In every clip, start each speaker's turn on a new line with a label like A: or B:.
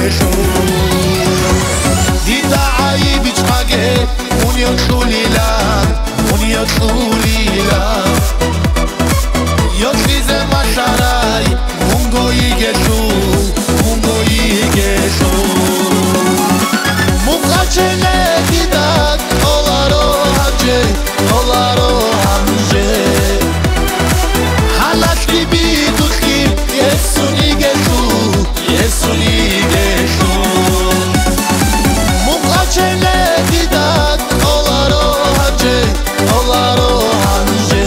A: geshu Dita ayi bichage Unyo chulila Unyo chulila Yotlize masharai Mungo yigeshu Mungo yigeshu Mukachele didat Olaro hanje Olaro hanje Halas libi dutki Yesu nigeshu Yesu nigeshu Mukachele didat Olaro hanje Olaro hanje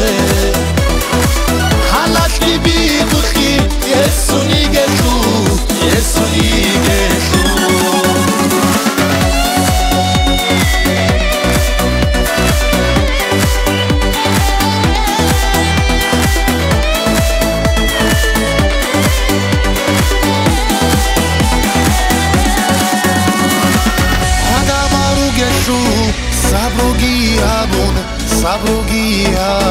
A: Halas libi dutki Yesu nigeshu Yesu nigeshu Sabrogi abun, sabrogi abun